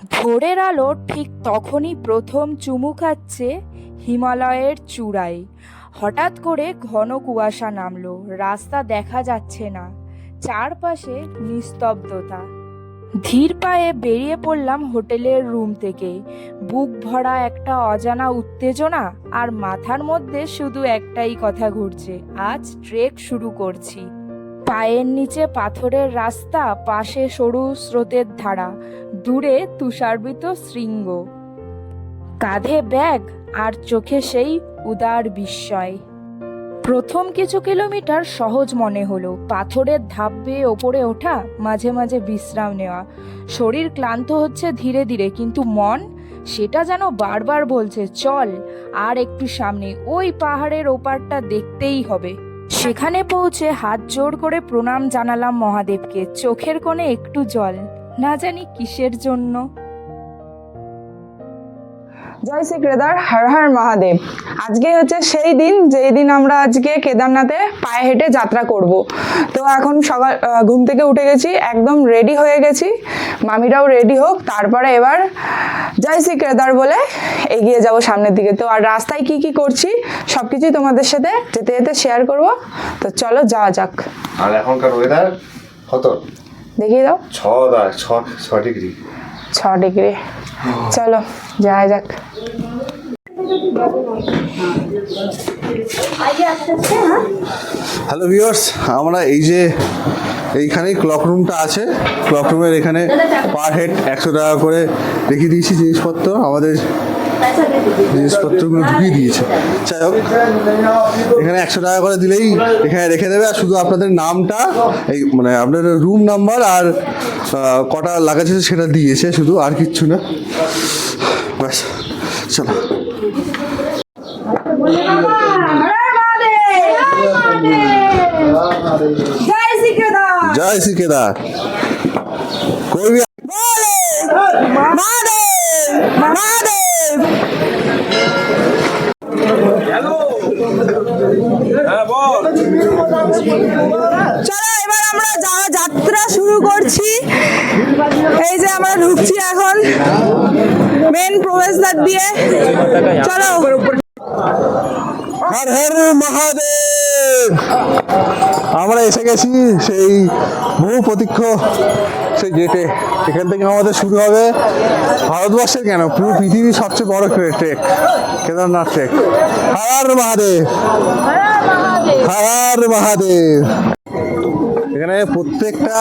ভোরের আলো ঠিক তখনই প্রথম চুমু খাচ্ছে হিমালয়ের চূড়ায়। হঠাৎ করে ঘন কুয়াশা নামলো, রাস্তা দেখা যাচ্ছে না, চারপাশে নিস্তব্ধতা। ধীর পায়ে বেরিয়ে পড়লাম হোটেলের রুম থেকে। বুক ভরা একটা অজানা উত্তেজনা, আর মাথার মধ্যে শুধু একটাই কথা ঘুরছে, আজ ট্রেক শুরু করছি। পায়ের নিচে পাথরের রাস্তা, পাশে সরু স্রোতের ধারা, দূরে তুষারবৃত শৃঙ্গ, কাঁধে ব্যাগ আর চোখে সেই উদার বিস্ময়। প্রথম কিছু কিলোমিটার সহজ মনে হলো, পাথরের ধাপ বেয়ে ওপরে ওঠা, মাঝে মাঝে বিশ্রাম নেওয়া। শরীর ক্লান্ত হচ্ছে ধীরে ধীরে, কিন্তু মন সেটা যেন বারবার বলছে, চল আর একটু সামনে, ওই পাহাড়ের ওপারটা দেখতেই হবে। সেখানে পৌঁছে হাত জোড় করে প্রণাম জানালাম মহাদেবকে, চোখের কোণে একটু জল, না জানি কিসের জন্য। জয় শ্রী কেদার, হর হর মহাদেব। আজকে হচ্ছে সেই দিন যেই দিন আমরা আজকে কেদারনাথে পায়ে হেঁটে যাত্রা করব। তো এখন সকাল ঘুম থেকে উঠে গেছি, একদম রেডি হয়ে গেছি, মামিরাও রেডি হোক, তারপরে এবার জয় শ্রী কেদার বলে এগিয়ে যাব সামনের দিকে। তো আর রাস্তায় কি কি করছি সবকিছুই তোমাদের সাথে যেতে যেতে শেয়ার করব। তো চলো যাওয়া যাক। আর এখনকার ওয়েদার কত দেখিয়ে দাও। 6 ডিগ্রি। 6 ডিগ্রি। চলো যাওয়া যাক। হ্যালো ভিউয়ার্স, আমরা এই যে এইখানেই ক্লক রুমটা আছে, ক্লক রুমের এখানে পার হেড 100 টাকা করে রেখে দিয়েছি জিনিসপত্র, আমাদের জিনিসপত্রগুলো ঢুকিয়ে দিয়েছে। যাই হোক, এখানে 100 টাকা করে দিলেই এখানে রেখে দেবে, আর শুধু আপনাদের নামটা, এই মানে আপনাদের রুম নাম্বার আর কটা লাগাচ্ছে সেটা দিয়েছে শুধু, আর কিচ্ছু না। ব্যাস, চলো। জয় শ্রী কেদার। করবি চলো এবার আমরা যাত্রা শুরু করছি। এই যে আমরা ঢুকছি এখন মেন প্রবেশদ্বার দিয়ে। চলো। হর হর মহাদেব। আমরা এসে গেছি সেই বহু প্রতীক্ষ সেই গেটে। এখান থেকে আমাদের শুরু হবে ভারতবর্ষের কেন, পুরো পৃথিবীর সবচেয়ে বড় ট্রেক, কেদারনাথ ট্রেক। হর হর মহাদেব, হর হর মহাদেব। এখানে প্রত্যেকটা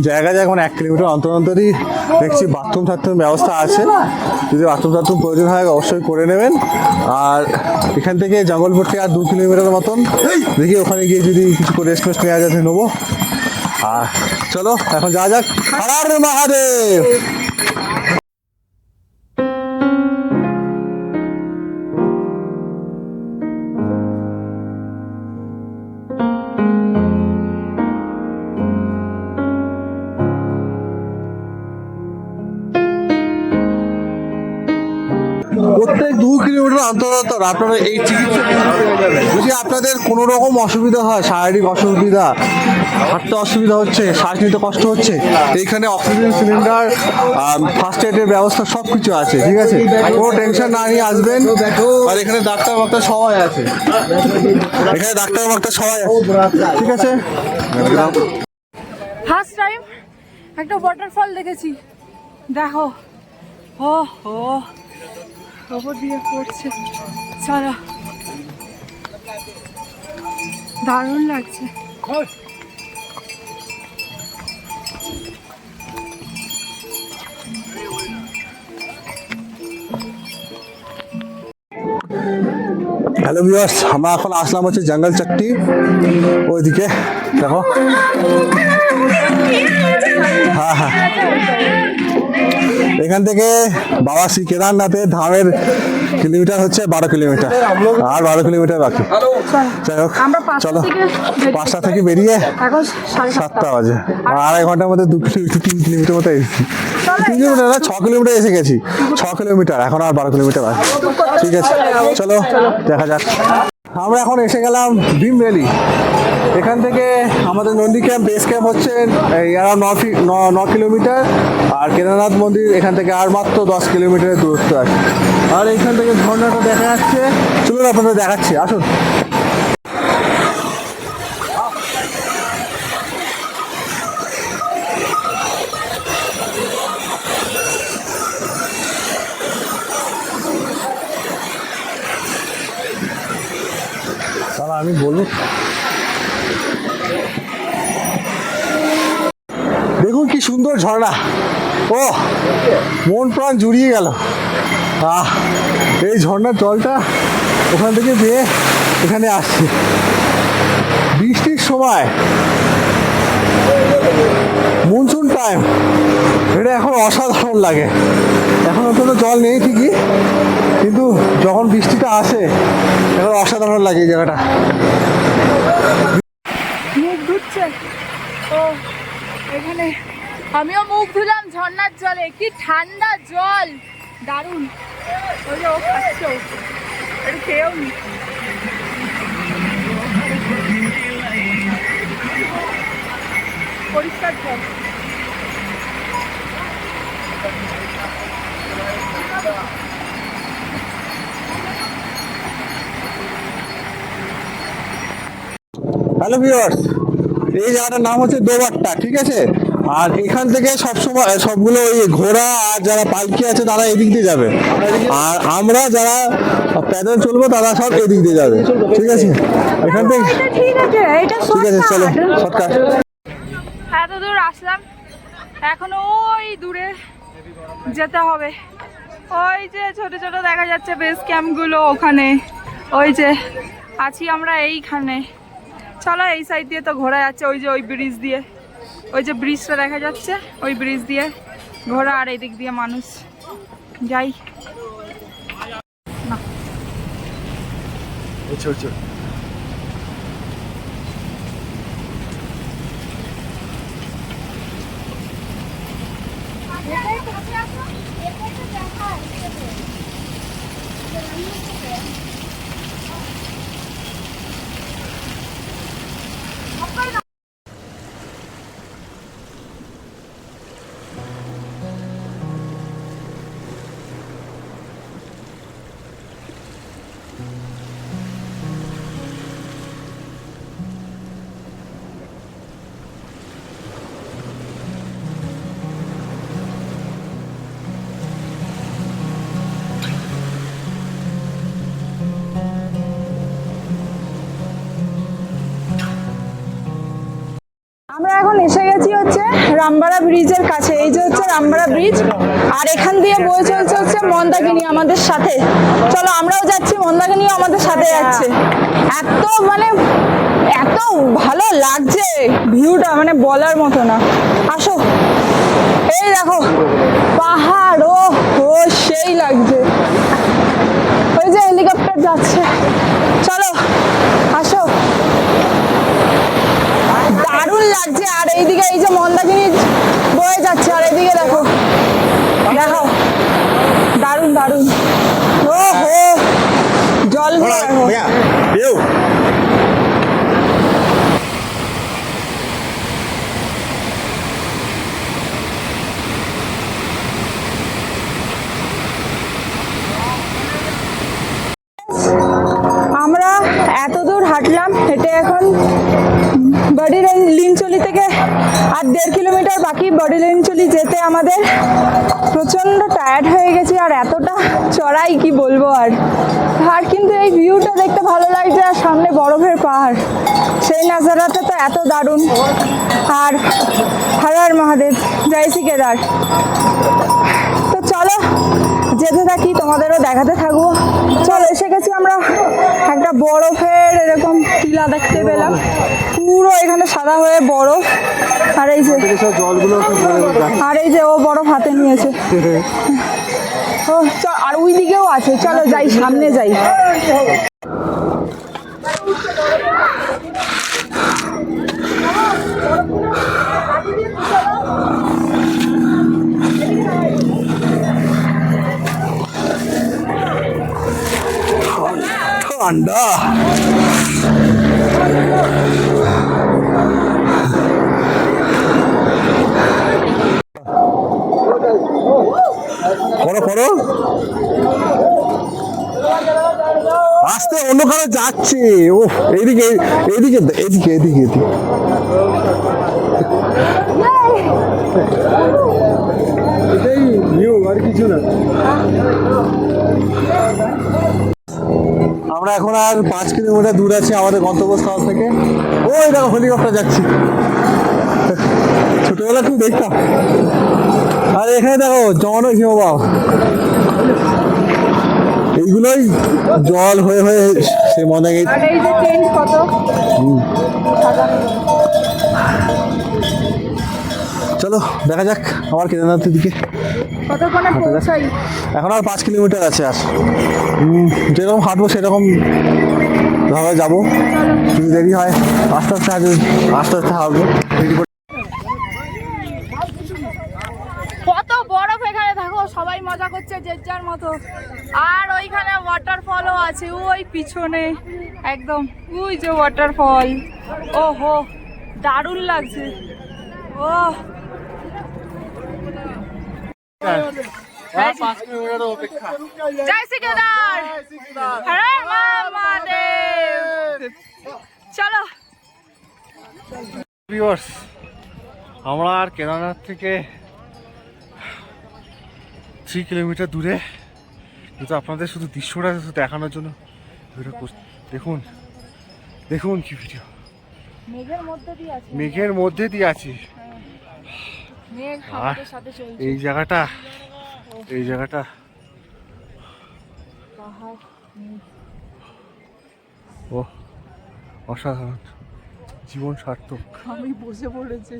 জায়গায় এখন 1 কিলোমিটার অন্তর অন্তরই দেখছি বাথরুম টাথরুম ব্যবস্থা আছে। যদি বাথরুম টাথরুম প্রয়োজন হয় অবশ্যই করে নেবেন। আর এখান থেকে জঙ্গলপুরটি আর 2 কিলোমিটার মতন, দেখি ওখানে গিয়ে যদি কিছু রেস্ট মেস্ট নেওয়া যাচ্ছে নেবো। আর চলো এখন যাওয়া যাক। হর হর মহাদেব। প্রত্যেক 2 কিলোমিটার অন্তর অন্তর আপনারা এই চিকিৎসা যদি আপনাদের কোনো রকম অসুবিধা হয়, শারীরিক অসুবিধা, হাঁটতে অসুবিধা হচ্ছে, শ্বাস নিতে কষ্ট হচ্ছে, এইখানে অক্সিজেন সিলিন্ডার, ফার্স্ট এডের ব্যবস্থা সব কিছু আছে, ঠিক আছে? কোনো টেনশন না নিয়ে আসবেন। আর এখানে ডাক্তার মাক্তার সবাই আছে, এখানে ডাক্তার মাক্তার সবাই আছে, ঠিক আছে? ফার্স্ট টাইম একটা ওয়াটারফল দেখেছি, দেখো, ও হো খবর দিয়ে পড়ছে। চলো, দারুণ লাগছে। হ্যালো ভিউয়ার্স, আমরা এখন আসলাম হচ্ছে জঙ্গল চট্টি, ওইদিকে দেখো। হ্যাঁ হ্যাঁ, এখান থেকে বাবা শ্রী কেদারনাথের ধামের কিলোমিটার হচ্ছে 12 কিলোমিটার, আর 12 কিলোমিটার বাকি। যাই হোক, চলো 5টা থেকে বেরিয়ে 7টা বাজে, 2.5 ঘন্টার মধ্যে 2 কিলোমিটার 3 কিলোমিটার মতো এসেছি। 3 কিলোমিটার না, 6 কিলোমিটার এসে গেছি। 6 কিলোমিটার, এখন আর 12 কিলোমিটার বাকি। ঠিক আছে, চলো দেখা যাক। আমরা এখন এসে গেলাম ভীম ভ্যালি। এখান থেকে আমাদের নন্দী ক্যাম্প বেস ক্যাম্প হচ্ছে এই অ্যারাউন্ড 9 কিলোমিটার, আর কেদারনাথ মন্দির এখান থেকে আর মাত্র 10 কিলোমিটারের দূরত্ব আছে। আর এইখান থেকে ঝর্ণাটা দেখা যাচ্ছে, চলুন আপনাদের দেখাচ্ছি, আসুন। তাহলে আমি বলবো, দেখুন কি সুন্দর ঝর্ণা, ও মন প্রাণ জুড়িয়ে গেল। এই ঝর্ণার জলটা ওখান থেকে বেয়ে এখানে আসছে বৃষ্টির সময়, মনসুন টাইম, এটা এখন অসাধারণ লাগে। এখন অন্তত জল নেই ঠিকই, কিন্তু যখন বৃষ্টিটা আসে এখন অসাধারণ লাগে এই জায়গাটা। মুখ ধুচ্ছে ও এখানে, আমিও মুখ ধুলাম ঝর্ণার জলে, কি ঠান্ডা জল, দারুণ। ওই যে ও খাচ্ছে, একটু খেয়েও নি। পরিষ্কার জল। হ্যালো ভিউয়ার্স, এই জায়গাটার নাম হচ্ছে দোবাট্টা, ঠিক আছে? আর এখান থেকে সবসময় সবগুলো ওই ঘোড়া আর যারা পালকি আছে তারা এদিক দিয়ে যাবে, আর আমরা যারা প্যাদল চলবো তারা সব এদিক দিয়ে যাবে, ঠিক আছে? এখান থেকে ঠিক আছে, চলো শর্টকাট। এত দূর আসলাম, এখনো ওই দূরে যেতে হবে। ওই যে ছোট ছোট দেখা যাচ্ছে বেস ক্যাম্পগুলো, ওখানে ওই যে আছি আমরা এইখানে। চলো এই সাইড দিয়ে তো ঘোরা যাচ্ছে, ওই যে ওই ব্রিজ দিয়ে, ওই যে ব্রিজটা দেখা যাচ্ছে, ওই ব্রিজ দিয়ে ঘোরা, আর এই দিক দিয়ে মানুষ যাই না। আমরা এখন এসে গেছি হচ্ছে রামবাড়া ব্রিজের কাছে। এই যে হচ্ছে রামবাড়া ব্রিজ, আর এখান দিয়ে বয়ে চলছে হচ্ছে মন্দাকিনী আমাদের সাথে। চলো আমরাও যাচ্ছি, মন্দাকিনীও আমাদের সাথে যাচ্ছে। এত ভালো লাগছে ভিউটা, মানে বলার মতো না। আসো, এই দেখো পাহাড়, ও ও সেই লাগছে। ওই যে হেলিকপ্টার যাচ্ছে, চলো আসো, দারুণ লাগছে। আর এইদিকে এই যে মন্দাকিনী বয়ে যাচ্ছে, আর এইদিকে দেখো দেখো, দারুণ দারুণ। ও হো, জল ভরা দেখো। আমরা এত দূর হাঁটলাম, হেঁটে এখন বডি লিঞ্চলি থেকে আর 1.5 কিলোমিটার বাকি। বডি লিঞ্চলি যেতে আমাদের প্রচণ্ড টায়ার্ড হয়ে গেছি, আর এতটা চড়াই কি বলবো। আর কিন্তু এই ভিউটা দেখতে ভালো লাগছে, আর সামনে বরফের পাহাড়, সেই নাজারাটা তো এত দারুণ। আর হর হর মহাদেব, জয় শ্রী কেদার। তো চলো যেতে থাকি, তোমাদেরও দেখাতে থাকবো। চলো এসে গেছি আমরা একটা বরফের এরকম টিলা দেখতে পেলাম, পুরো এখানে সাদা হয়ে বরফ। আর এই যে ও বরফ হাতে নিয়েছে। ও আর ওই দিকেও আছে, চলো যাই, সামনে যাই। ঠান্ডা করো করো, আস্তে, অন্য কারো যাচ্ছে। ও এইদিকে এদিকে এদিকে এদিকে এদিকে এটাই নিউ, আর কিছু না। আমরা এখন আর 5 কিলোমিটার দূর আছি আমাদের গন্তব্যস্থল থেকে। ওই দেখো হেলিকপ্টার যাচ্ছে, ছোটবেলা খুব দেখতাম। আর এখানে দেখো জন হিমবাহ, এইগুলোই জল হয়ে হয়ে সে মনে গেছে। আর এই যে টেন্ট কত চলো দেখা যাক আবার কেদারনাথের দিকে। কতক্ষণে পৌঁছাই? এখন আর 5 কিলোমিটার আছে। আর যেরকম হাঁটবো সেরকম ভাবে যাবো, যদি দেরি হয় আস্তে আস্তে হাঁটবো। কত বরফ এখানে, দেখো সবাই মজা করছে যে যার মতো। আর ওইখানে ওয়াটারফলও আছে ওই পিছনে একদম, ওই যে ওয়াটারফল। ওহো দারুণ লাগছে। ও জয় শ্রী কেদার, হর হর মহাদেব। চলো ভিউয়ার্স, আমরা আর কেদারনাথ থেকে 3 কিলোমিটার দূরে, কিন্তু আপনাদের শুধু দৃশ্যটা দেখানোর জন্য ভিডিও করছি। দেখুন দেখুন কি ভিডিও, মেঘের মধ্যে দিয়ে আছে, মেঘের মধ্যে দিয়ে আছি। মেঘ আর আমাদের সাথে চলছে। এই জায়গাটা পাহাড়, মেঘ। ও অসাধারণ, জীবন সার্থক। আমি বসে পড়েছি।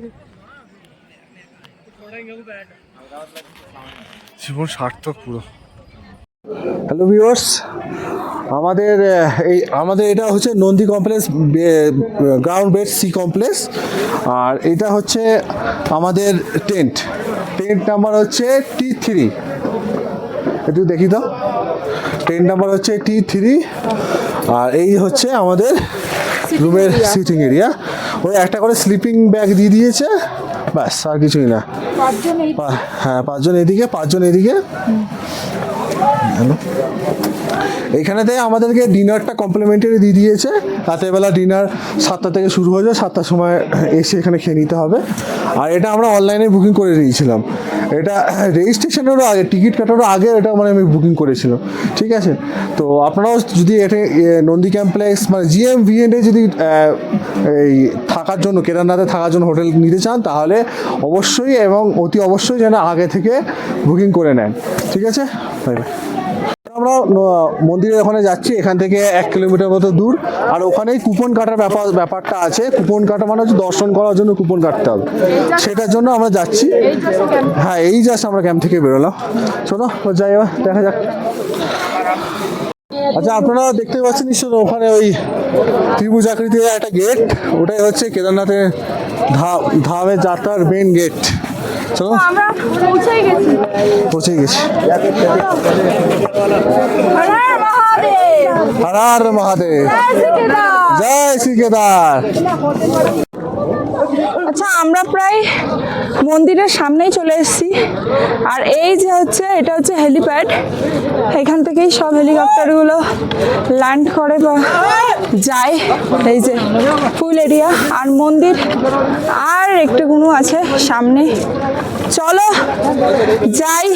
জীবন সার্থক পুরো। হ্যালো ভিউয়ার্স, আমাদের এটা হচ্ছে Nandi complex, ground bed C complex. আর এটা হচ্ছে আমাদের টেন্ট নাম্বার হচ্ছে T3। একটু দেখি তো, টেন্ট নাম্বার হচ্ছে T3। আর এই হচ্ছে আমাদের রুমের সিটিং এরিয়া। ওই একটা করে স্লিপিং ব্যাগ দিয়ে দিয়েছে, ব্যাস, আর কিছুই না। হ্যাঁ, 5 জন এদিকে 5 জন এদিকে। এইখানেতে আমাদেরকে ডিনারটা কমপ্লিমেন্টারি দিয়ে দিয়েছে। রাতের বেলা ডিনার 7টা থেকে শুরু হয়ে যায়, 7টার সময় এসে এখানে খেয়ে নিতে হবে। আর এটা আমরা অনলাইনে বুকিং করে নিয়েছিলাম। এটা রেজিস্ট্রেশনেরও আগে, টিকিট কাটারও আগে এটা মানে আমি বুকিং করেছিলাম, ঠিক আছে। তো আপনারাও যদি এটা নন্দী কমপ্লেক্স মানে GMVNA যদি এই থাকার জন্য, কেদারনাথে থাকার জন্য হোটেল নিতে চান, তাহলে অবশ্যই এবং অতি অবশ্যই যেন আগে থেকে বুকিং করে নেন, ঠিক আছে। Bye bye. আমরা মন্দিরের ওখানে যাচ্ছি, এখান থেকে 1 কিলোমিটার মতো দূর। আর ওখানেই কুপন কাটার ব্যাপারটা আছে। কুপন কাটা মানে হচ্ছে দর্শন করার জন্য কুপন কাটতে হবে, সেটার জন্য আমরা যাচ্ছি। হ্যাঁ, এই জাস্ট আমরা ক্যাম্প থেকে বেরোলাম। শোনো, যাই এবার দেখা যাক। আচ্ছা, আপনারা দেখতে পাচ্ছেন নিশ্চয় ওখানে ওই ত্রিভুজ আকৃতির একটা গেট, ওটাই হচ্ছে কেদারনাথের ধামের যাত্রার মেন গেট। চলো, আমরা পৌঁছেই গেছি। হর হর মহাদেব, হর হর মহাদেব, জয় শ্রী কেদার। জয় শ্রী কেদার। আচ্ছা, আমরা প্রায় মন্দিরের সামনেই চলে এসেছি। আর এই যে হচ্ছে, এটা হচ্ছে হেলিপ্যাড। এখান থেকেই সব হেলিকপ্টারগুলো ল্যান্ড করে বা যায়। এই যে ফুল এরিয়া, আর মন্দির আর একটুকুনো আছে সামনে। চলো যাই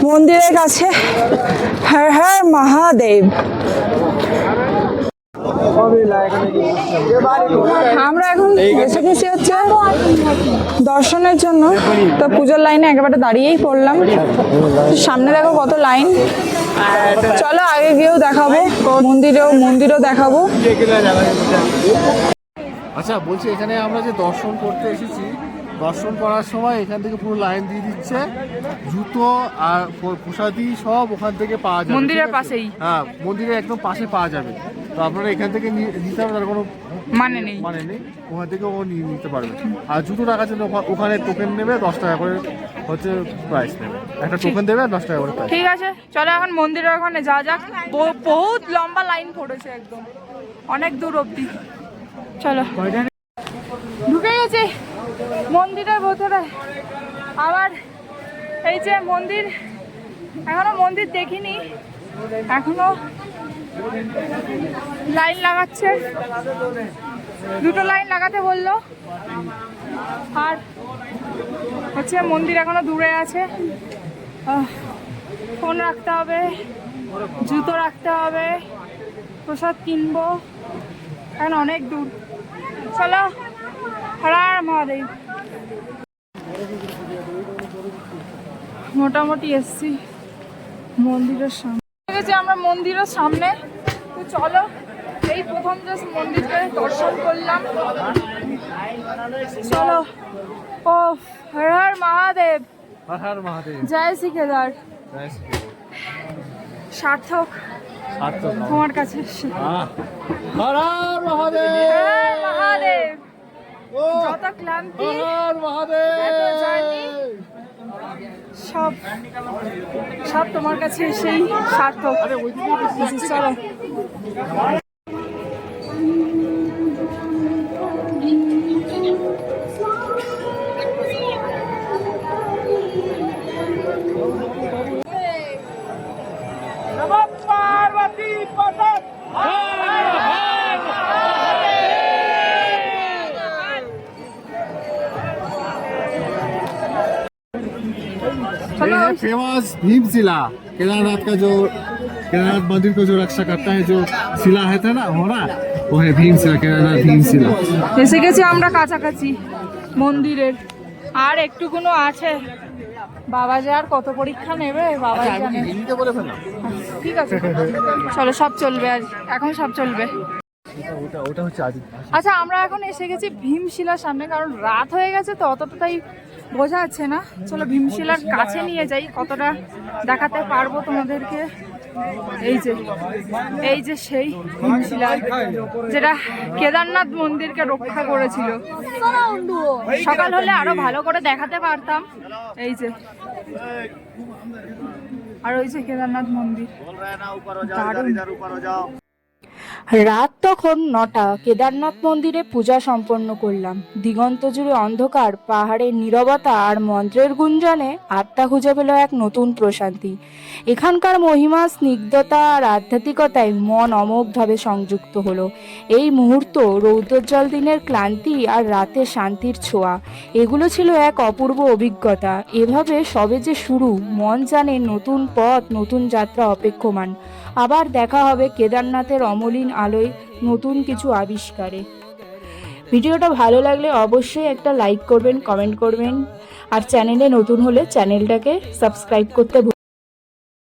মন্দিরের কাছে। হর হর মহাদেব। আমরা এখন এসে গেছি হচ্ছে দর্শনের জন্য। তো পুজোর লাইনে একেবারে দাঁড়িয়েই পড়লাম। সামনে দেখো কত লাইন। চলো আগে গিয়েও দেখাবো, মন্দিরও দেখাবো। আচ্ছা, বলছি এখানে আমরা যে দর্শন করতে এসেছি, দর্শন করার সময় এখান থেকে পুরো লাইন দিয়ে দিচ্ছে। জুতো আর প্রসাদি সব ওখান থেকে পাওয়া যাবে মন্দিরের পাশেই। হ্যাঁ, মন্দিরের একদম পাশে পাওয়া যাবে। তো আপনারা এখান থেকে নিতে হবে, তার কোনো মানে নেই। ওখান থেকে ও নিয়ে নিতে পারবে। আর জুতো রাখার জন্য ওখানে টোকেন নেবে, 10 টাকা করে হচ্ছে প্রাইস নেবে। একটা টোকেন দেবে, 10 টাকা করে প্রাইস। ঠিক আছে, চলো এখন মন্দিরের ওখানে যাওয়া যাক। বহুত লম্বা লাইন পড়েছে, একদম অনেক দূর অবধি। চলো, ঢুকে গেছি মন্দিরের ভেতরে। আবার এই যে মন্দির এখনো মন্দির দেখিনি, এখনো লাইন লাগাচ্ছে, 2টো লাইন লাগাতে বললো। আর হচ্ছে মন্দির এখনো দূরে আছে, ফোন রাখতে হবে, জুতো রাখতে হবে, প্রসাদ কিনবো, এখন অনেক দূর। চলো, হর হর মহাদেব। মোটামুটি এসছি মন্দিরের সামনে, ঠিক আমরা মন্দিরের সামনে। তো চলো, এই প্রথম জাস্ট মন্দিরকে দর্শন করলাম। চলো, ও হর হর মহাদেব, হর হর মহাদেব, জয় শ্রী কেদার। সার্থক তোমার কাছে এসে। হর হর মহাদেব, হর হর মহাদেব। যত ক্লান্তি, এত জার্নি, সব তোমার কাছে এসেই সার্থক। চলো, পার্বতী পতন। ये फेमस भीमशिला, केदारनाथ का जो केदारनाथ मंदिर को जो रक्षा करता है, जो शिला है था ना हो ना, वो है भीमशिला, केदारनाथ भीमशिला। এসে গেছি আমরা কাছাকাছি মন্দিরের, আর একটুকুনো আছে। বাবা যে আর কত পরীক্ষা নেবে বাবাই জানে। ঠিক আছে, চলো, সব চলবে, আজ এখন সব চলবে। আচ্ছা, আমরা এখন এসে গেছি ভীমশিলার সামনে, কারণ রাত হয়ে গেছে তো অতটা তাই বোঝা যাচ্ছে না। চলো ভীমশিলার কাছে নিয়ে যাই, কতটা দেখাতে পারবো তোমাদেরকে। এই যে সেই ভীমশিলা, যেটা কেদারনাথ মন্দিরকে রক্ষা করেছিল। সকাল হলে আরো ভালো করে দেখাতে পারতাম। এই যে, আর ওই যে কেদারনাথ মন্দির, দারুণ। রাত তখন 9টা। কেদারনাথ মন্দিরে পূজা সম্পন্ন করলাম। দিগন্ত জুড়ে অন্ধকার, পাহাড়ের নীরবতা আর মন্ত্রের গুঞ্জনে আত্মা খুঁজে পেল এক নতুন প্রশান্তি। এখানকার মহিমা, স্নিগ্ধতা আর আধ্যাত্মিকতায় মন অমোঘভাবে সংযুক্ত হলো। এই মুহূর্ত, রৌদ্রোজ্জ্বল দিনের ক্লান্তি আর রাতের শান্তির ছোঁয়া, এগুলো ছিল এক অপূর্ব অভিজ্ঞতা। এভাবে সবে যে শুরু, মন জানে নতুন পথ, নতুন যাত্রা অপেক্ষমান। আবার দেখা হবে কেদারনাথের অমলিন আলোয় নতুন কিছু আবিষ্কারে। ভিডিওটা ভালো লাগলে অবশ্যই একটা লাইক করবেন, কমেন্ট করবেন, আর চ্যানেলে নতুন হলে চ্যানেলটাকে সাবস্ক্রাইব করতে